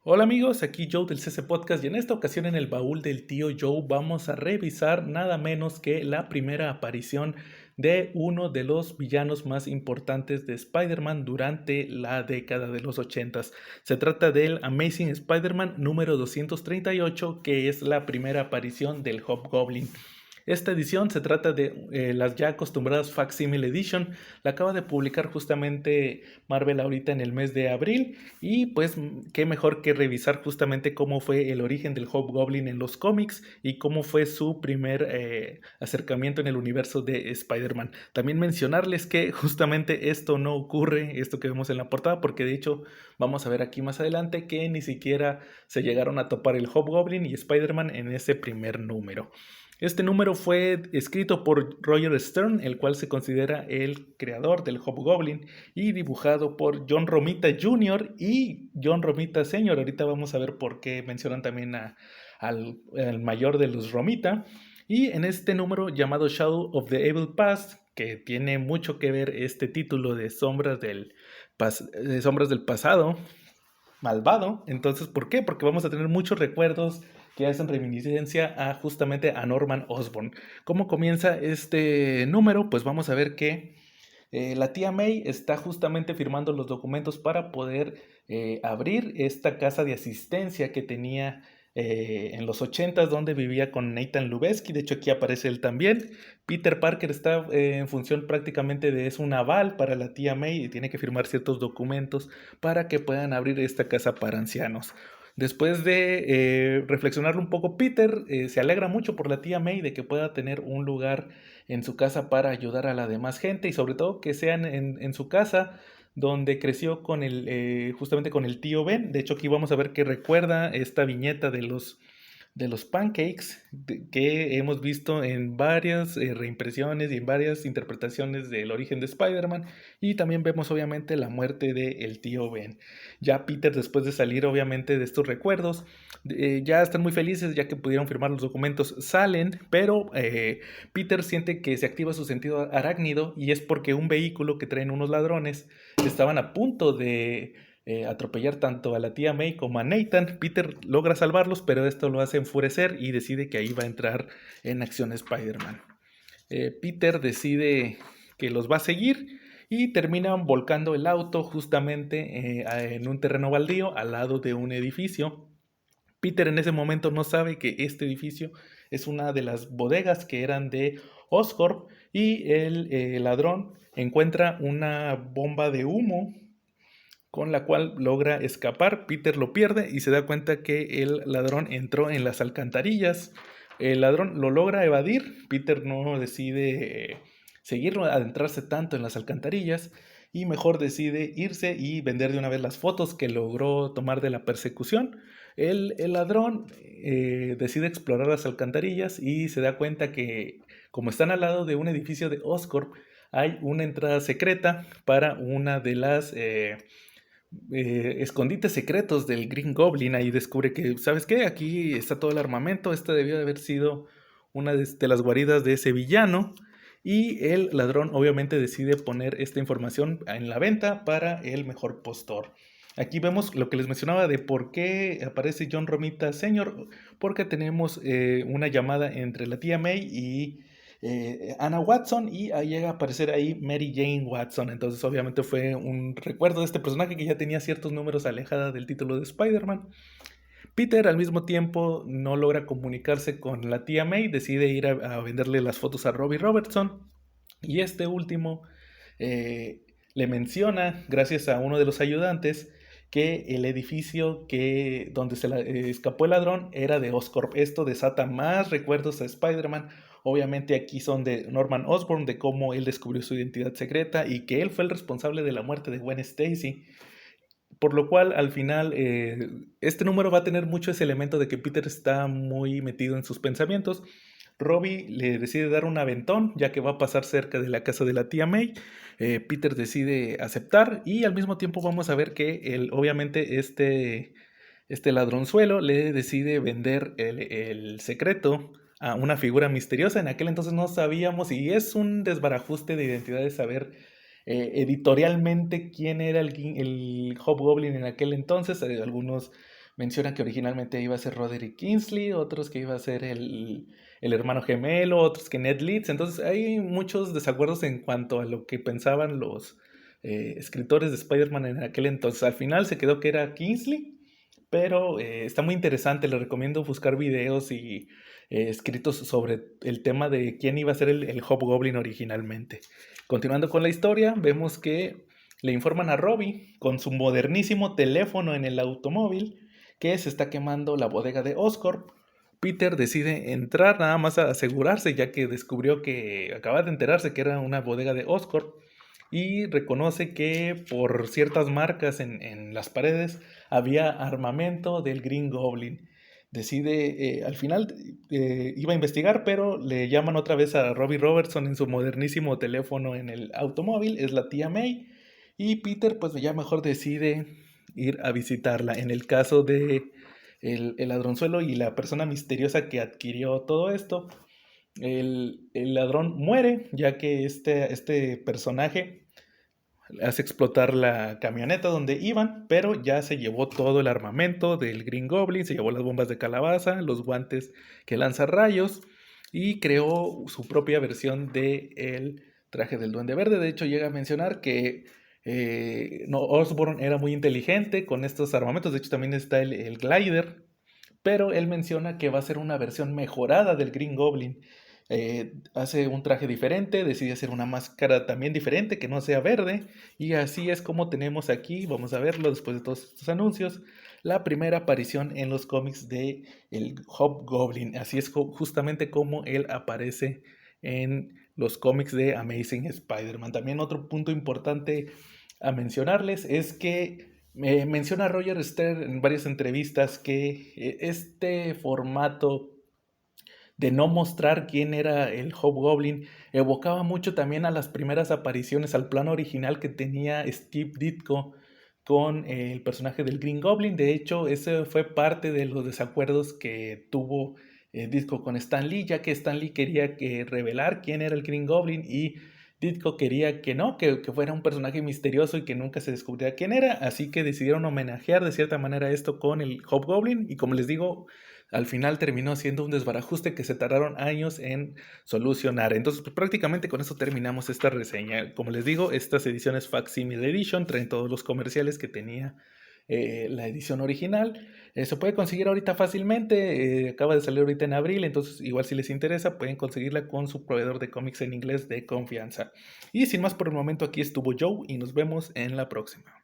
Hola amigos, aquí Joe del CC Podcast y en esta ocasión en el baúl del tío Joe vamos a revisar nada menos que la primera aparición de uno de los villanos más importantes de Spider-Man durante la década de los 80s. Se trata del Amazing Spider-Man número 238, que es la primera aparición del Hobgoblin. Esta edición se trata de las ya acostumbradas Facsimile Edition. La acaba de publicar justamente Marvel ahorita en el mes de abril. Y pues qué mejor que revisar justamente cómo fue el origen del Hobgoblin en los cómics y cómo fue su primer acercamiento en el universo de Spider-Man. También mencionarles que justamente esto no ocurre, esto que vemos en la portada, porque de hecho vamos a ver aquí más adelante que ni siquiera se llegaron a topar el Hobgoblin y Spider-Man en ese primer número. Este número fue escrito por Roger Stern, el cual se considera el creador del Hobgoblin, y dibujado por John Romita Jr. y John Romita Sr. Ahorita vamos a ver por qué mencionan también al mayor de los Romita. Y en este número llamado Shadow of the Evil Past, que tiene mucho que ver este título de Sombras del Pasado, malvado. Entonces, ¿por qué? Porque vamos a tener muchos recuerdos que hacen reminiscencia a justamente a Norman Osborn. ¿Cómo comienza este número? Pues vamos a ver que la tía May está justamente firmando los documentos para poder abrir esta casa de asistencia que tenía en los 80s, donde vivía con Nathan Lubezki. De hecho, aquí aparece él también. Peter Parker está en función prácticamente de es un aval para la tía May y tiene que firmar ciertos documentos para que puedan abrir esta casa para ancianos. Después de reflexionarlo un poco, Peter se alegra mucho por la tía May de que pueda tener un lugar en su casa para ayudar a la demás gente y sobre todo que sean en su casa donde creció con justamente con el tío Ben. De hecho, aquí vamos a ver que recuerda esta viñeta de los pancakes que hemos visto en varias reimpresiones y en varias interpretaciones del origen de Spider-Man, y también vemos obviamente la muerte del tío Ben. Ya Peter, después de salir obviamente de estos recuerdos, ya están muy felices ya que pudieron firmar los documentos, salen, pero Peter siente que se activa su sentido arácnido y es porque un vehículo que traen unos ladrones estaban a punto de atropellar tanto a la tía May como a Nathan. Peter logra salvarlos, pero esto lo hace enfurecer y decide que ahí va a entrar en acción Spider-Man. Peter decide que los va a seguir y terminan volcando el auto justamente en un terreno baldío al lado de un edificio. Peter en ese momento no sabe que este edificio es una de las bodegas que eran de Oscorp y el ladrón encuentra una bomba de humo con la cual logra escapar. Peter lo pierde y se da cuenta que el ladrón entró en las alcantarillas. El ladrón lo logra evadir. Peter no decide seguirlo, adentrarse tanto en las alcantarillas y mejor decide irse y vender de una vez las fotos que logró tomar de la persecución. El ladrón decide explorar las alcantarillas y se da cuenta que como están al lado de un edificio de Oscorp, hay una entrada secreta para una de las escondites secretos del Green Goblin. Ahí descubre que, ¿sabes qué? Aquí está todo el armamento. Esta debió de haber sido una de las guaridas de ese villano. Y el ladrón obviamente decide poner esta información en la venta para el mejor postor. Aquí vemos lo que les mencionaba de por qué aparece John Romita Sr., porque tenemos una llamada entre la tía May y Anna Watson, y ahí llega a aparecer ahí Mary Jane Watson. Entonces obviamente fue un recuerdo de este personaje que ya tenía ciertos números alejada del título de Spider-Man. Peter al mismo tiempo no logra comunicarse con la tía May, decide ir a venderle las fotos a Robbie Robertson, y este último le menciona, gracias a uno de los ayudantes, que el edificio donde escapó el ladrón era de Oscorp. Esto desata más recuerdos a Spider-Man. Obviamente aquí son de Norman Osborn, de cómo él descubrió su identidad secreta y que él fue el responsable de la muerte de Gwen Stacy. Por lo cual, al final, este número va a tener mucho ese elemento de que Peter está muy metido en sus pensamientos. Robbie le decide dar un aventón, ya que va a pasar cerca de la casa de la tía May. Peter decide aceptar y al mismo tiempo vamos a ver que obviamente este ladronzuelo le decide vender el secreto a una figura misteriosa. En aquel entonces no sabíamos, y es un desbarajuste de identidades saber editorialmente quién era el Hobgoblin en aquel entonces. Algunos mencionan que originalmente iba a ser Roderick Kingsley, otros que iba a ser el hermano gemelo, otros que Ned Leeds. Entonces hay muchos desacuerdos en cuanto a lo que pensaban los escritores de Spider-Man en aquel entonces. Al final se quedó que era Kingsley, pero está muy interesante. Les recomiendo buscar videos y escritos sobre el tema de quién iba a ser el Hobgoblin originalmente. Continuando con la historia, vemos que le informan a Robbie con su modernísimo teléfono en el automóvil que se está quemando la bodega de Oscorp. Peter decide entrar nada más a asegurarse, ya que descubrió que acaba de enterarse que era una bodega de Oscorp, y reconoce que por ciertas marcas en las paredes había armamento del Green Goblin. Decide, al final iba a investigar, pero le llaman otra vez a Robbie Robertson en su modernísimo teléfono en el automóvil, es la tía May, y Peter pues ya mejor decide ir a visitarla. En el caso de el ladronzuelo y la persona misteriosa que adquirió todo esto, el ladrón muere, ya que este personaje hace explotar la camioneta donde iban, pero ya se llevó todo el armamento del Green Goblin, se llevó las bombas de calabaza, los guantes que lanzan rayos, y creó su propia versión de el traje del Duende Verde. De hecho, llega a mencionar que no, Osborn era muy inteligente con estos armamentos. De hecho, también está el glider, pero él menciona que va a ser una versión mejorada del Green Goblin. Hace un traje diferente, decide hacer una máscara también diferente que no sea verde, y así es como tenemos aquí, vamos a verlo después de todos estos anuncios, la primera aparición en los cómics de el Hobgoblin. Así es justamente como él aparece en los cómics de Amazing Spider-Man. También otro punto importante a mencionarles es que menciona Roger Stern en varias entrevistas que este formato de no mostrar quién era el Hobgoblin evocaba mucho también a las primeras apariciones, al plano original que tenía Steve Ditko con el personaje del Green Goblin. De hecho, ese fue parte de los desacuerdos que tuvo Ditko con Stan Lee, ya que Stan Lee quería revelar quién era el Green Goblin y Ditko quería que no, que fuera un personaje misterioso y que nunca se descubriera quién era. Así que decidieron homenajear de cierta manera esto con el Hobgoblin, y como les digo, al final terminó siendo un desbarajuste que se tardaron años en solucionar. Entonces, pues, prácticamente con eso terminamos esta reseña. Como les digo, estas ediciones Facsimile Edition traen todos los comerciales que tenía la edición original. Se puede conseguir ahorita fácilmente, acaba de salir ahorita en abril, entonces igual si les interesa pueden conseguirla con su proveedor de cómics en inglés de confianza. Y sin más por el momento, aquí estuvo Joe y nos vemos en la próxima.